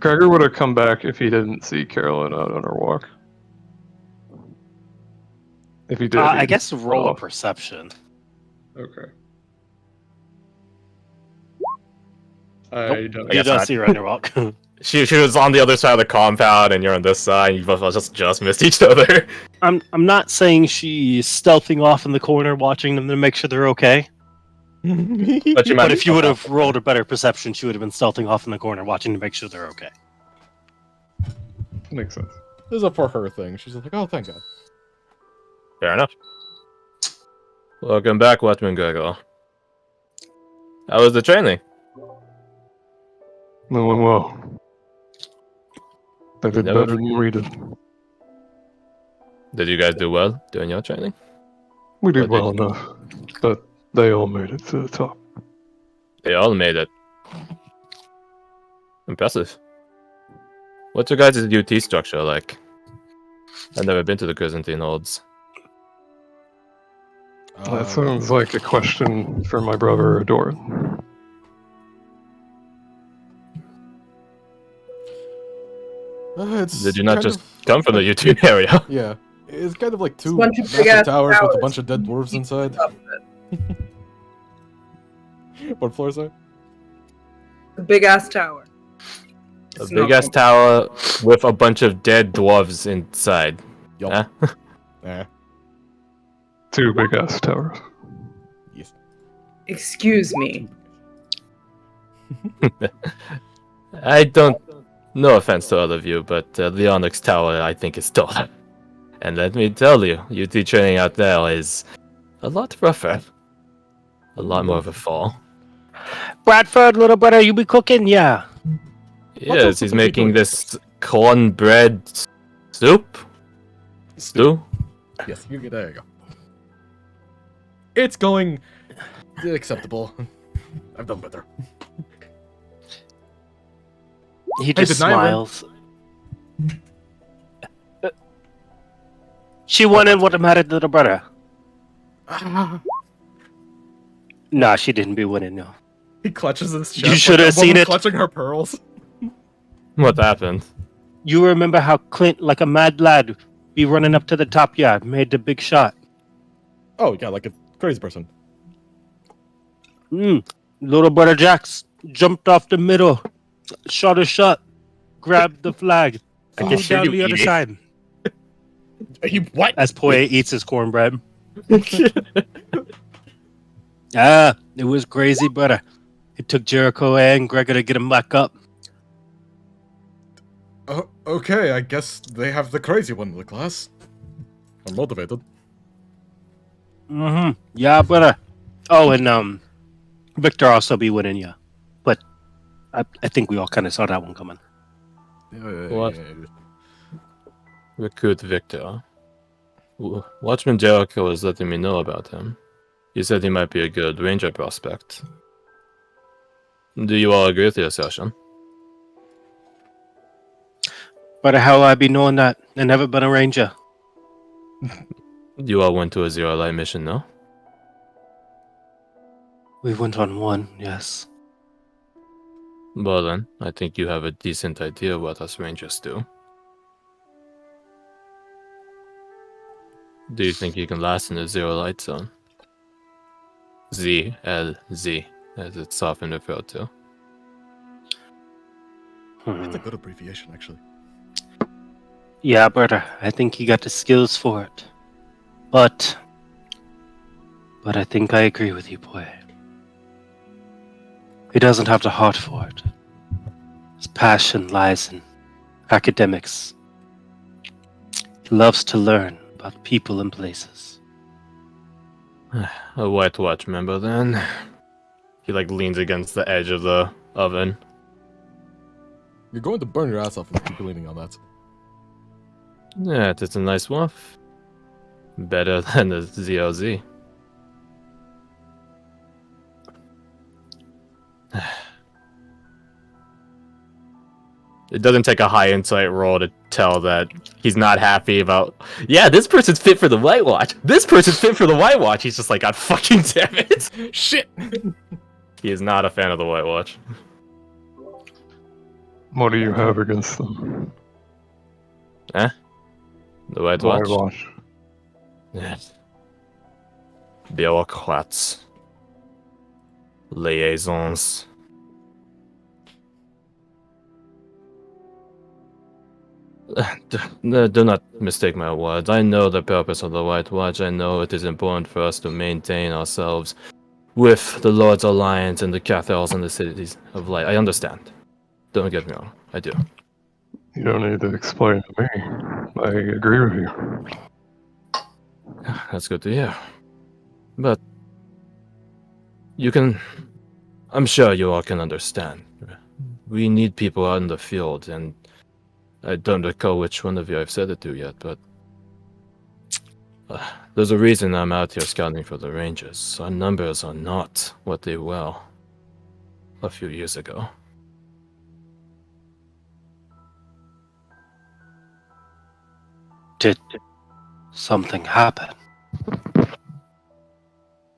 Gregor would have come back if he didn't see Carolyn out on her walk. If he did, I guess roll a perception. Okay. You don't see her on your walk. She was on the other side of the compound, and you're on this side. And you both just missed each other. I'm not saying she's stealthing off in the corner, watching them to make sure they're okay. But if you would have rolled a better perception, she would have been stealthing off in the corner, watching to make sure they're okay. Makes sense. This is a for her thing. She's like, oh, thank God. Fair enough. Welcome back, Watchman Gregor. How was the training? No one well. They did better than we did. Did you guys do well during your training? We did well enough, but they all made it to the top. They all made it. Impressive. What's your guys' UT structure like? I've never been to the Byzantine holds. That sounds like a question for my brother Adoran. Did you not just come from the UT area? Yeah. It's kind of like two massive massive towers with a bunch of dead dwarves inside. What floor is that? A big ass tower. A big ass tower with a bunch of dead dwarves inside. Yup. Huh? Nah. Two big ass towers. Yes. Excuse me. I don't. No offense to all of you, but the Onyx Tower I think is tall. And let me tell you, UT training out there is a lot rougher. A lot more of a fall. Bradford, little brother, you be cooking? Yeah. Yes, he's making this cornbread soup? Stew? Yes, there you go. It's going acceptable. I've done better. He just smiles. She wanted what married little brother. Nah, she didn't be winning, no. He clutches his chest. You should have seen it. Clutching her pearls. What happened? You remember how Clint, like a mad lad, be running up to the top yard, made the big shot. Oh, yeah, like a crazy person. Little brother Jax jumped off the middle, shot a shot, grabbed the flag, flew down the other side. What? As Poye eats his cornbread. It was crazy, brother. It took Jericho and Gregor to get him back up. Oh, okay, I guess they have the crazy one in the class. I'm motivated. Yeah, brother. Oh, and Victor also be winning, yeah. But I think we all kind of saw that one coming. What? Recruit Victor. Watchman Jericho was letting me know about him. He said he might be a good ranger prospect. Do you all agree with the assertion? But how I be knowing that? I never been a ranger. You all went to a Zero Light mission, no? We went on one, yes. Well then, I think you have a decent idea what us rangers do. Do you think you can last in the Zero Light Zone? ZLZ, as it's often referred to. That's a good abbreviation, actually. Yeah, brother. I think he got the skills for it. But I think I agree with you, boy. He doesn't have the heart for it. His passion lies in academics. He loves to learn about people and places. A White Watch member, then. He leans against the edge of the oven. You're going to burn your ass off if you keep leaning on that. Yeah, it's a nice waff. Better than the ZLZ. It doesn't take a high insight roll to tell that he's not happy about. Yeah, this person's fit for the White Watch. This person's fit for the White Watch. He's just like, God fucking damn it. Shit. He is not a fan of the White Watch. What do you have against them? The White Watch? Whitewash. Yes. Bureaucrats. Liaisons. Do not mistake my words. I know the purpose of the White Watch. I know it is important for us to maintain ourselves with the Lord's Alliance and the Cathars and the cities of light. I understand. Don't get me wrong. I do. You don't need to explain to me. I agree with you. That's good to hear. But you can... I'm sure you all can understand. We need people out in the field, and I don't recall which one of you I've said it to yet, but there's a reason I'm out here scouting for the Rangers. Our numbers are not what they were a few years ago. Did something happen?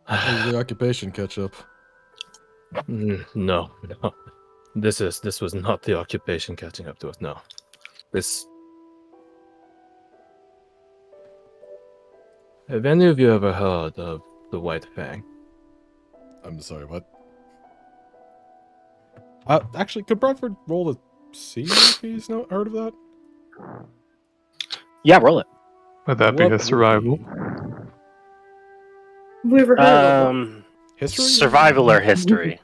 How did the occupation catch up? No. This was not the occupation catching up to us, no. This... Have any of you ever heard of the White Fang? I'm sorry, what? Actually, could Bradford roll a see if he's not heard of that? Yeah, roll it. Would that be What a would survival? Have we ever heard of it? History? Survival or history?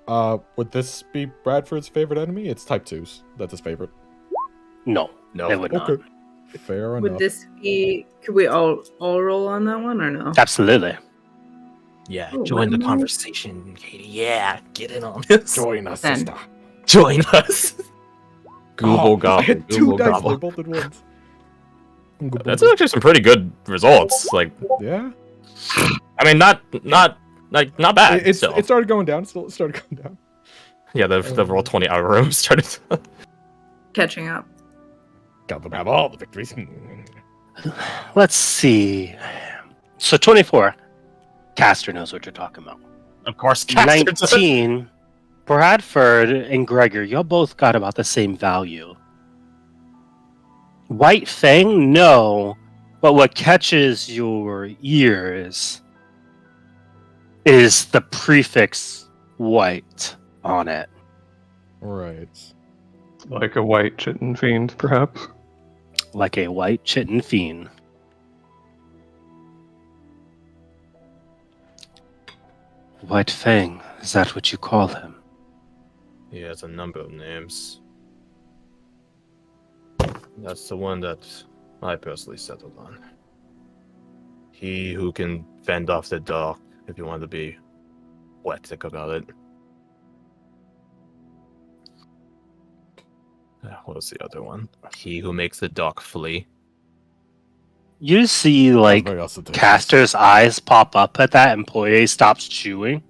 Would this be Bradford's favorite enemy? It's type 2s. That's his favorite. No, No. it would not. Okay. Fair Would enough. this be? Could we all roll on that one or no? Absolutely. Yeah, Oh, join the wow. conversation, Katie. Yeah, get in on this. Join us, Then. sister. Join us. Google Oh, I gobble. had Google two dice. They gobble. both at once. That's actually some pretty good results. Like, Yeah. I mean, not bad. It still. started going down. Still, it started going down. Yeah, the roll 20 algorithm started. Catching up. Got them have all the victories. Let's see. So 24. Caster knows what you're talking about. Of course, 19. Bradford and Gregor, y'all both got about the same value. White Fang, no. But what catches your ears is the prefix white on it. Right. Like a white chitin fiend, perhaps? Like a white chitin fiend. White Fang, is that what you call him? He has a number of names. That's the one that I personally settled on. He who can fend off the dark, if you want to be poetic about it. What was the other one? He who makes the dark flee. You see, like, Very ostentatious. Caster's eyes pop up at that, and Poirier stops chewing.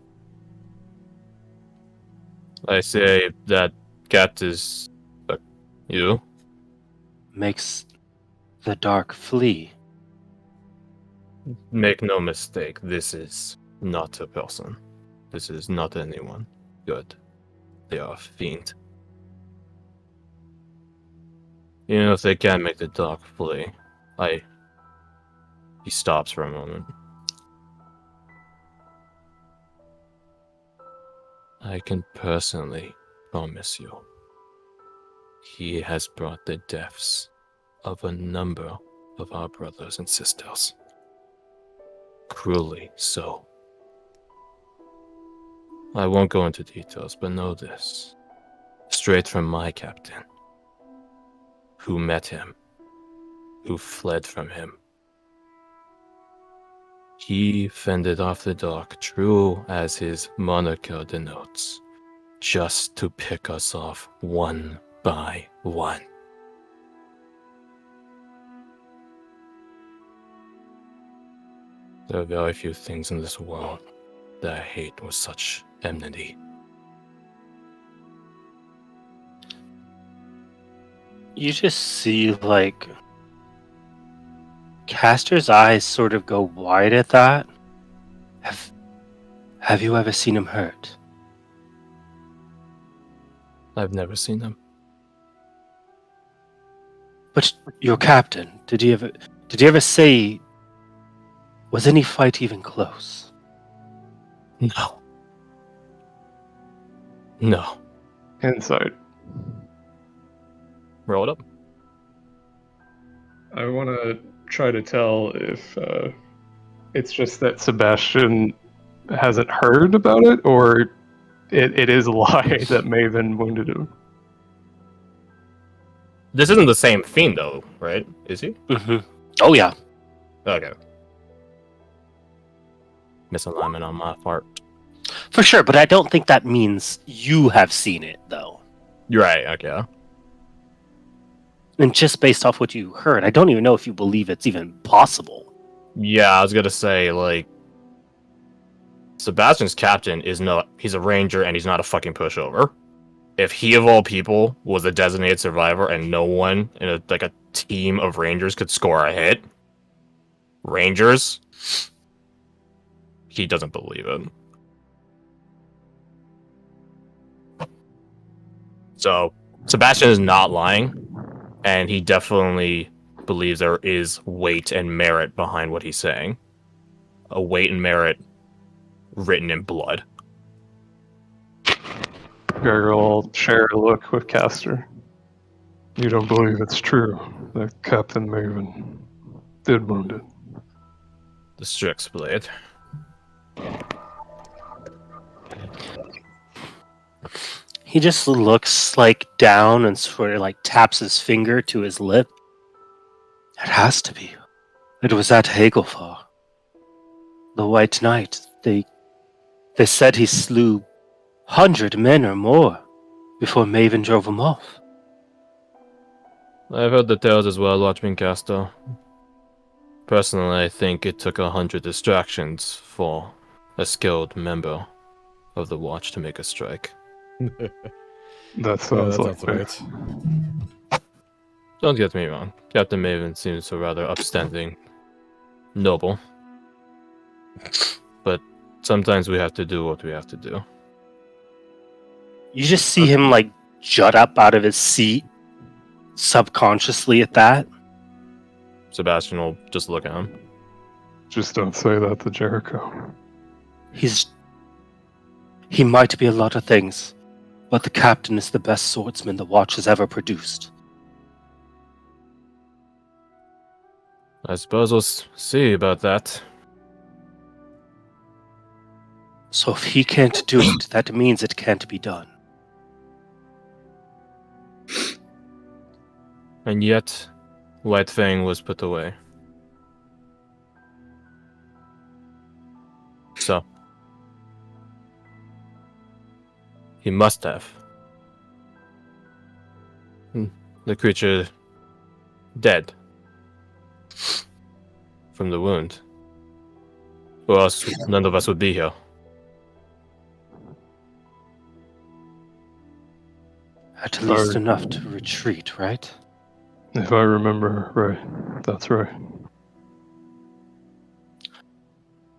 I say that cat is you. Makes the dark flee. Make no mistake, this is not a person. This is not anyone good. They are a fiend. Even if they can make the dark flee, He stops for a moment. I can personally promise you, he has brought the deaths of a number of our brothers and sisters. Cruelly so. I won't go into details, but know this. Straight from my captain, who met him, who fled from him. He fended off the dark, true as his moniker denotes, just to pick us off one by one. There are very few things in this world that I hate with such enmity. You just see, like, Caster's eyes sort of go wide at that. Have you ever seen him hurt? I've never seen him. But your captain, did he ever say, was any fight even close? No. No. Insight. Roll it up. I want to try to tell if it's just that Sebastian hasn't heard about it, or it is a lie that Maven wounded him. This isn't the same fiend, though, right? Is he? Mm-hmm. Oh, yeah. Okay. Misalignment on my part. For sure, but I don't think that means you have seen it, though. You're right, okay. And just based off what you heard, I don't even know if you believe it's even possible. Yeah, I was gonna say, like, Sebastian's captain he's a ranger and he's not a fucking pushover. If he of all people was a designated survivor and no one in a team of rangers could score a hit, rangers, he doesn't believe it. So Sebastian is not lying, and he definitely believes there is weight and merit behind what he's saying. A weight and merit written in blood. Gregor will share a look with Castor. You don't believe it's true that Captain Maven did wound it. The Strix blade. He just looks like down and sort of like taps his finger to his lip. It has to be. It was at Hagelfar. The White Knight. They said he slew 100 men or more before Maven drove him off. I've heard the tales as well, Watchman Castor. Personally, I think it took 100 distractions for a skilled member of the Watch to make a strike. That sounds like right. Don't get me wrong, Captain Maven seems a rather upstanding noble. But sometimes we have to do what we have to do. You just see him like jut up out of his seat subconsciously at that. Sebastian will just look at him. Just don't say that to Jericho. He might be a lot of things, but the captain is the best swordsman the Watch has ever produced. I suppose we'll see about that. So if he can't do it, that means it can't be done. And yet, White Fang was put away. So, he must have. The creature dead from the wound. Or else none of us would be here. At least enough to retreat, right? If I remember right, that's right.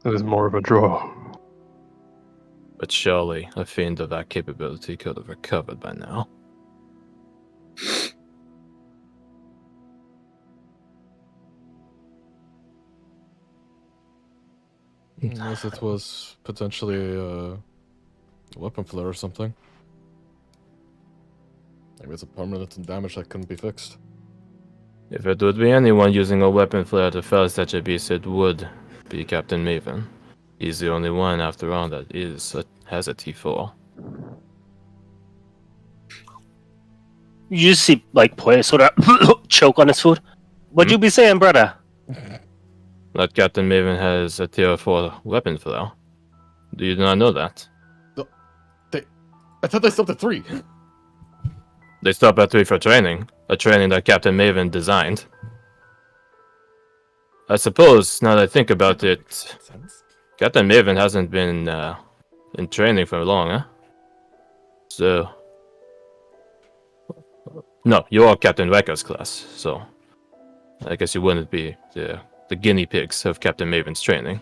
It was more of a draw. But surely a fiend of that capability could have recovered by now. Unless it was potentially a weapon flare or something. Maybe it's a permanent damage that couldn't be fixed. If it would be anyone using a weapon flare to fell such a beast, it would be Captain Maven. He's the only one, after all, that has a T4. You just see, like, Poya sort of choke on his food. What'd you be saying, brother? That Captain Maven has a tier 4 weapon flare. Do you not know that? I thought they stopped at 3. They stop at 3 for training. A training that Captain Maven designed. I suppose, now that I think about it, Captain Maven hasn't been in training for long, huh? So... No, you are Captain Wacker's class, so... I guess you wouldn't be the guinea pigs of Captain Maven's training.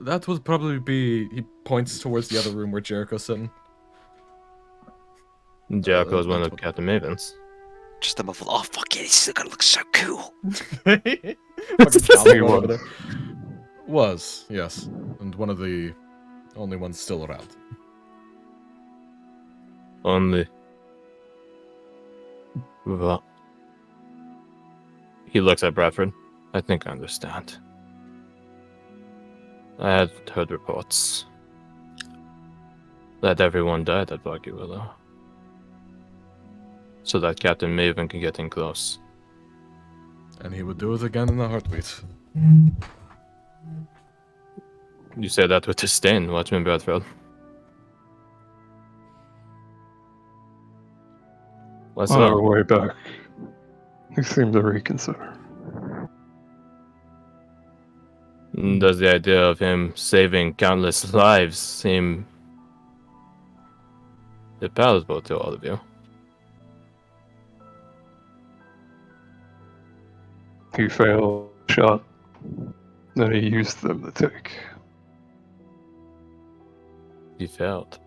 That would probably be... He points towards the other room where Jericho's sitting. Jericho is one That's of what- Captain Maven's. Just a muffled. Oh fuck yeah, he's still gonna look so cool. Fucking Jolly He One over was. there. Was, yes. And one of the only ones still around. Only. Well, he looks at Bradford. I think I understand. I had heard reports that everyone died at Boggy Willow, so that Captain Maven can get in close. And he would do it again in a heartbeat. You say that with disdain, Watchman Bradford. What's On our up? way back, we seem to reconsider. Does the idea of him saving countless lives seem palatable to all of you? He failed shot that he used them to take. He failed.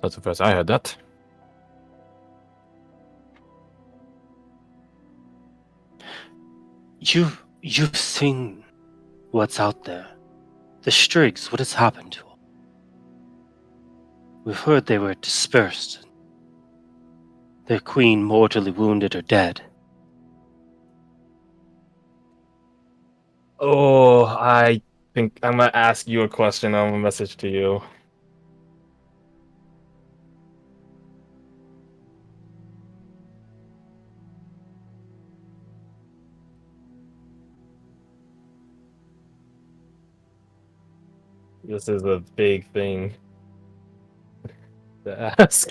That's the first I heard that. You've seen what's out there. The Strigs, what has happened to them? We've heard they were dispersed. Their queen mortally wounded or dead. Oh, I think I'm gonna ask you a question on a message to you. This is a big thing to ask.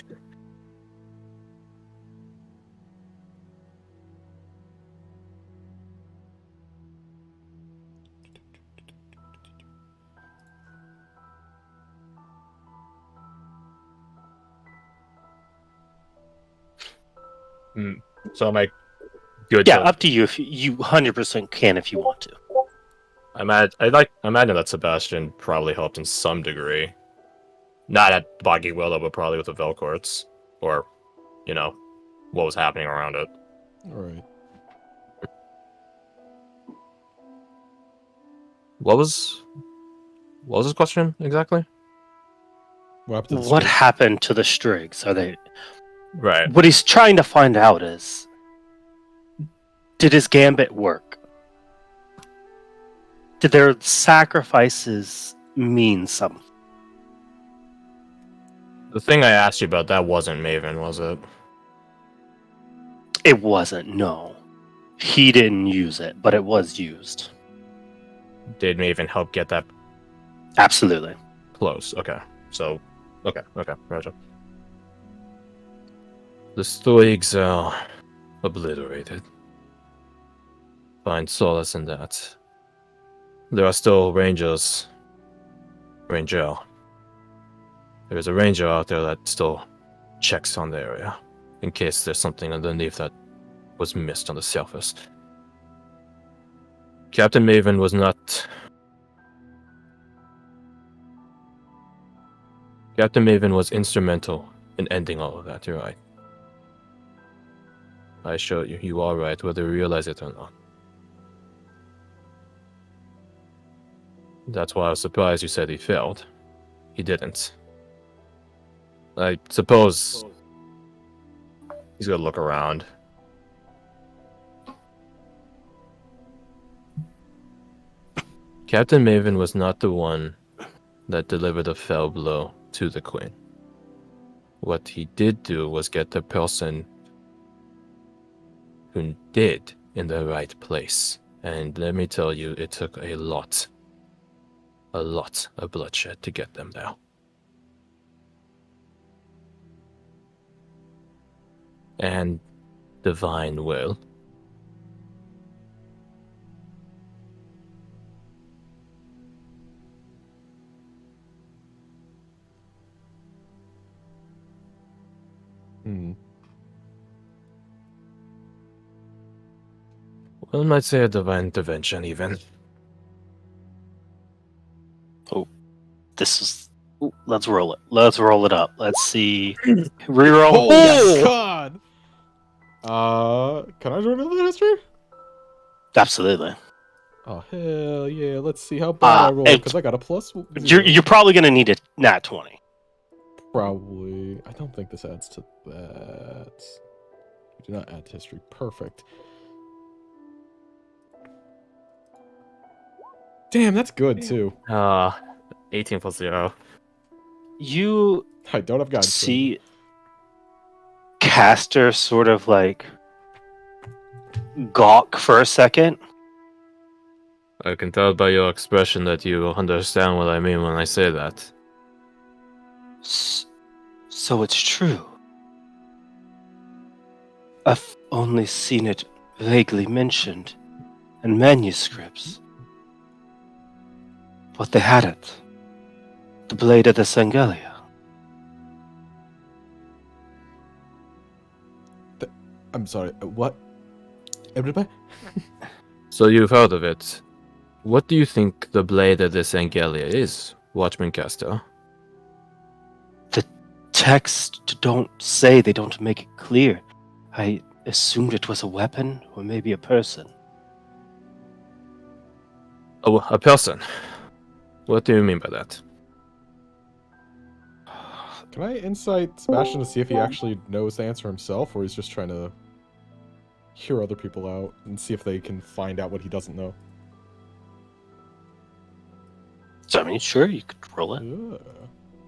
So am I good? Yeah, to- up to you if you 100% can if you want to. I imagine that Sebastian probably helped in some degree. Not at Boggy Willow, but probably with the Velcourts. Or, what was happening around it. Alright. What was his question exactly? What happened to the What Strigs? happened to the Strigs? Are they? Right. What he's trying to find out is, did his gambit work? Did their sacrifices mean something? The thing I asked you about, that wasn't Maven, was it? It wasn't. No, he didn't use it, but it was used. Did Maven help get that Absolutely. close? Okay. So, okay, gotcha. The Stoics are obliterated. Find solace in that. There are still Rangers. Ranger. There is a Ranger out there that still checks on the area, in case there's something underneath that was missed on the surface. Captain Maven was not... Captain Maven was instrumental in ending all of that, you're right. I showed you, you are right, whether you realize it or not. That's why I was surprised you said he failed. He didn't. I suppose he's gonna look around. Captain Maven was not the one that delivered a fell blow to the Queen. What he did do was get the person who did in the right place. And let me tell you, it took a lot of bloodshed to get them there. And divine will. Hmm. One might say a divine intervention, even. this is. Let's roll it. Let's roll it up. Let's see. Reroll. Oh Yes. God! Can I join another history? Absolutely. Oh hell yeah! Let's see how bad I roll because I got a plus. You're probably gonna need a nat 20. Probably. I don't think this adds to that. Do not add to history. Perfect. Damn, that's good too. 18 plus 0. You I don't have guidance. see Caster sort of like gawk for a second. I can tell by your expression that you understand what I mean when I say that. So it's true. I've only seen it vaguely mentioned in manuscripts. But they had it. The blade of the Sangalia. I'm sorry. What? Everybody? So you've heard of it. What do you think the blade of this Angelia is, Watchman Caster? The text don't say, they don't make it clear. I assumed it was a weapon or maybe a person. Oh, a person. What do you mean by that? Can I insight Sebastian to see if he actually knows the answer himself, or he's just trying to hear other people out and see if they can find out what he doesn't know? So, I mean, sure, you could roll it. Yeah.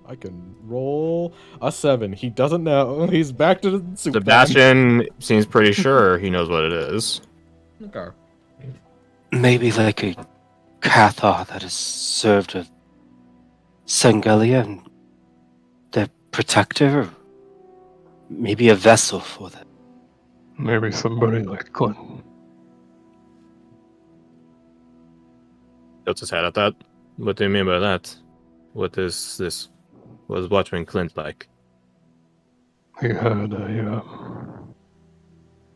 I can roll a 7. He doesn't know. He's back to the soup pan. Sebastian seems pretty sure he knows what it is. Okay. Maybe like a Cathar that has served a Sangalia and their protector, or maybe a vessel for them. Maybe somebody like Clinton. Tilts his head at that. What do you mean by that? What is this? What is Watchman Clint like? He had a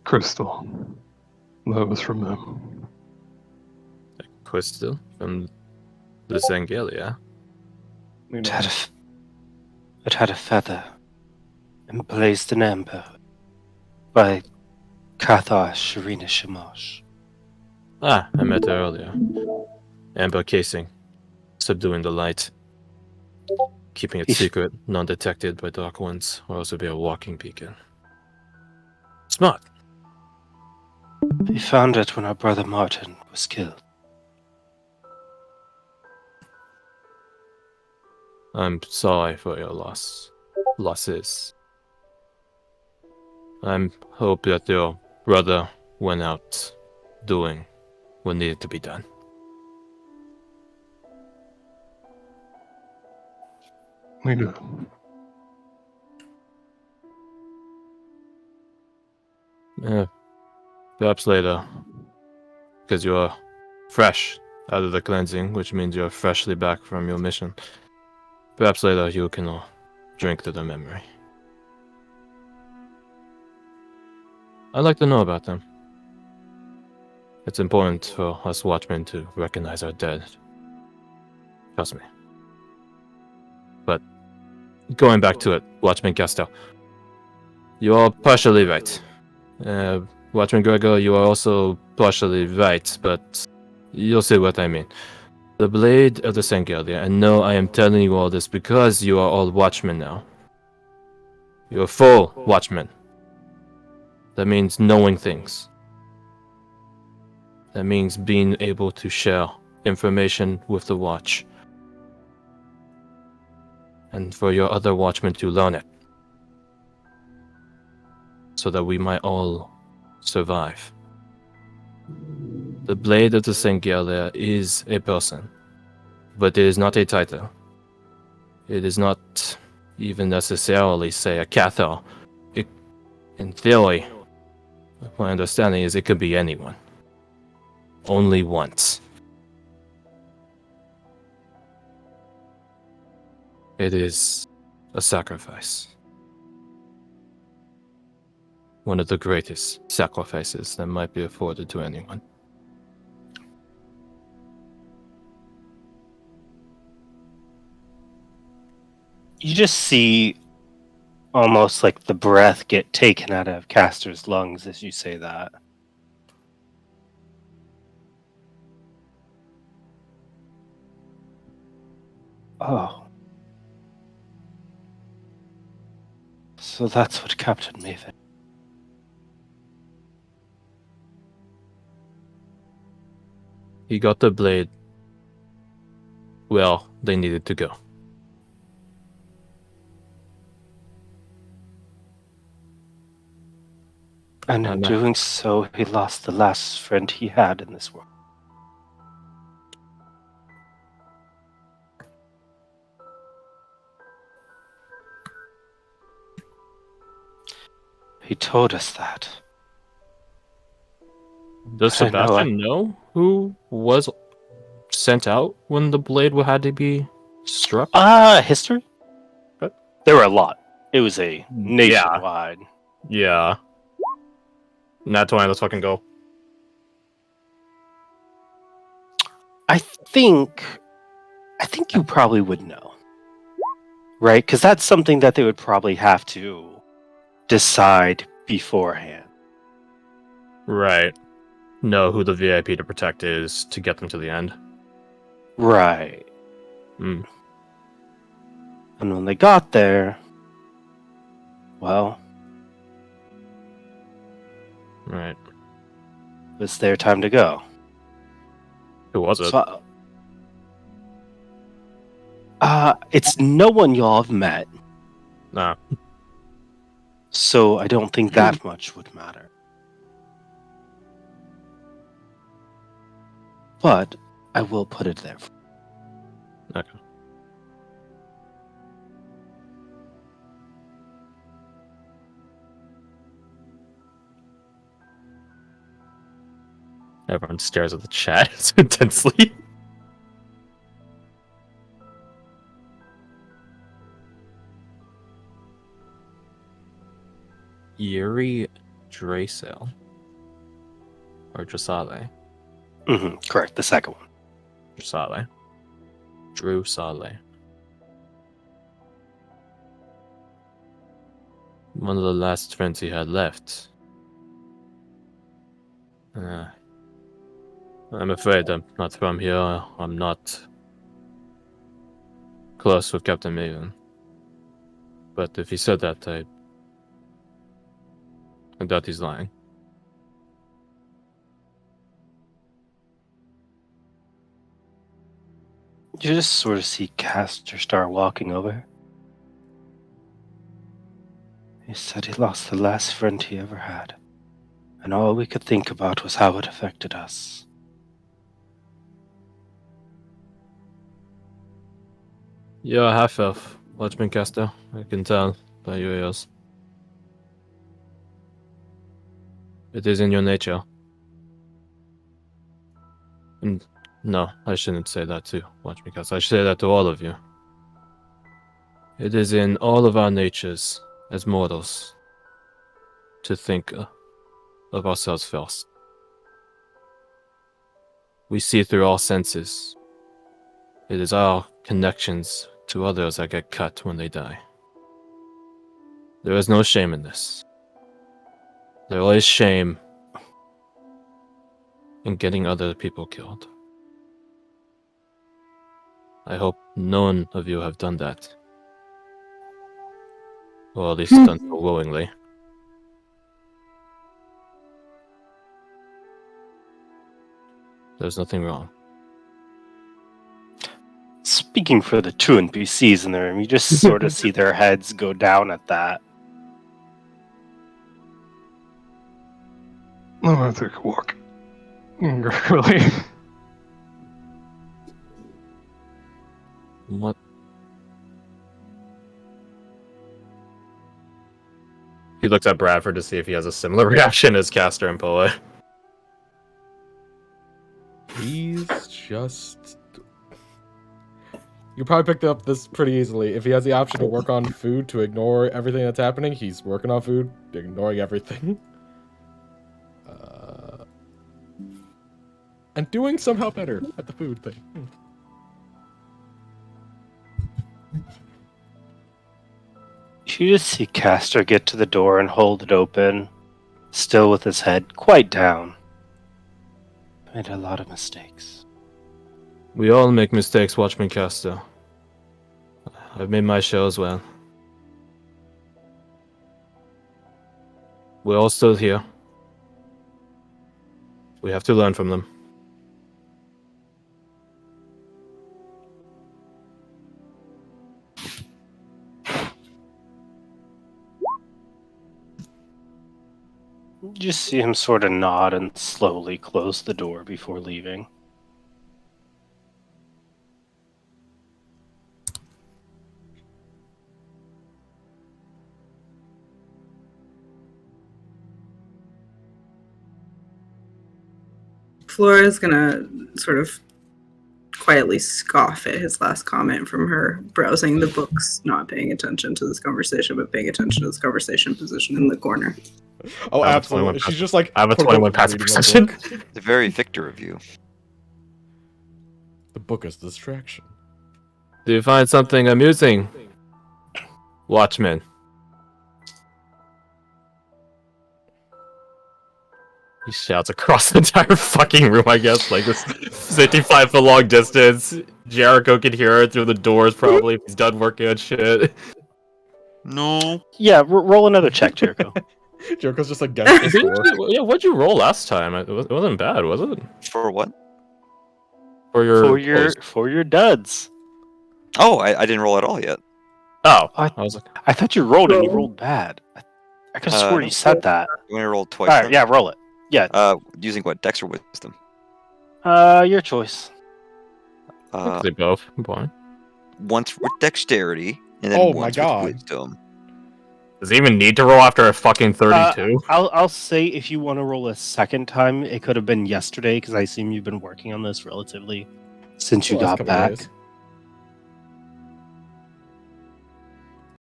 crystal. That was from them. A crystal from the Sangalia? It had a feather emblazed in amber by Cathar Sharina Shamash. Ah, I met her earlier. Amber casing, subduing the light, keeping it secret, non-detected by dark ones, or also be a walking beacon. Smart. We found it when our brother Martin was killed. I'm sorry for your losses. I hope that your brother went out doing what needed to be done. We did. Perhaps later, because you're fresh out of the cleansing, which means you're freshly back from your mission. Perhaps later you can drink to the memory. I'd like to know about them. It's important for us watchmen to recognize our dead. Trust me. But going back to it, Watchman Castel. You are partially right. Watchman Gregor, you are also partially right, but you'll see what I mean. The blade of the Sangalia, and no, I am telling you all this because you are all watchmen now. You're full watchmen. That means knowing things. That means being able to share information with the watch. And for your other watchmen to learn it. So that we might all survive. The blade of the Sangalia is a person. But it is not a title. It is not even necessarily, say, a Cathar. In theory, my understanding is it could be anyone. Only once. It is a sacrifice. One of the greatest sacrifices that might be afforded to anyone. You just see almost like the breath get taken out of Castor's lungs as you say that. Oh. So that's what Captain Maven. He got the blade. Well, they needed to go. And in doing so, he lost the last friend he had in this world. He told us that. Does I know Sebastian know who was sent out when the blade had to be struck? History? There were a lot. It was a nationwide. Yeah. Nat 20, let's fucking go. I think you probably would know. Right? Because that's something that they would probably have to decide beforehand. Right. Know who the VIP to protect is to get them to the end. Right. Hmm. And when they got there, well, Right. it was their time to go. Who was it? So, it's no one y'all have met, Nah. so I don't think that much would matter. But I will put it there. Okay. Everyone stares at the chat intensely. Yuri Dracel. Or Drasale. Correct, the second one. Drasale. Drew Saleh. One of the last friends he had left. I'm afraid I'm not from here. I'm not close with Captain Maven. But if he said that, I doubt he's lying. You just sort of see Castor start walking over. He said he lost the last friend he ever had. And all we could think about was how it affected us. You're a half-elf, Watchman Caster. I can tell by your ears. It is in your nature. And no, I shouldn't say that to Watchman Caster. I should say that to all of you. It is in all of our natures as mortals to think of ourselves first. We see through all senses. It is our connections to others that get cut when they die. There is no shame in this. There is shame in getting other people killed. I hope none of you have done that. Or at least done so willingly. There's nothing wrong. Speaking for the two NPCs in the room, you just sort of see their heads go down at that. I'm gonna take a walk. Really? What? He looks at Bradford to see if he has a similar reaction as Castor and Poe. He's just... You probably picked up this pretty easily. If he has the option to work on food to ignore everything that's happening, he's working on food, ignoring everything. And doing somehow better at the food thing. You just see Castor get to the door and hold it open, still with his head quite down. Made a lot of mistakes. We all make mistakes, Watchman Caster. I've made my share as well. We're all still here. We have to learn from them. You just see him sort of nod and slowly close the door before leaving. Flora's gonna sort of quietly scoff at his last comment from her browsing the books, not paying attention to this conversation, but paying attention to this conversation position in the corner. Oh, I have a absolutely. 21 She's just like. I have a quote, unquote, 21 passive reading a perception. book. The very Victor of you. The book is a distraction. Do you find something amusing, Watchman? He shouts across the entire fucking room, I guess, like this 55 foot long distance. Jericho can hear it through the doors, probably, if he's done working on shit. No. Yeah, roll another check, Jericho. Jericho's just against the door. Yeah, what'd you roll last time? It wasn't bad, was it? For what? For for your duds. Oh, I didn't roll at all yet. Oh, I- I was like, I thought you rolled and you rolled bad. I could have swore no. you said that. You want to roll twice? Alright, then? yeah, roll it. Yeah, Using what? Dex or wisdom? your choice. they both. Boy. Once with dexterity, and then Oh my once God. with wisdom. Does he even need to roll after a fucking 32? I'll say if you want to roll a second time, it could have been yesterday because I assume you've been working on this relatively since you The last got couple back. days.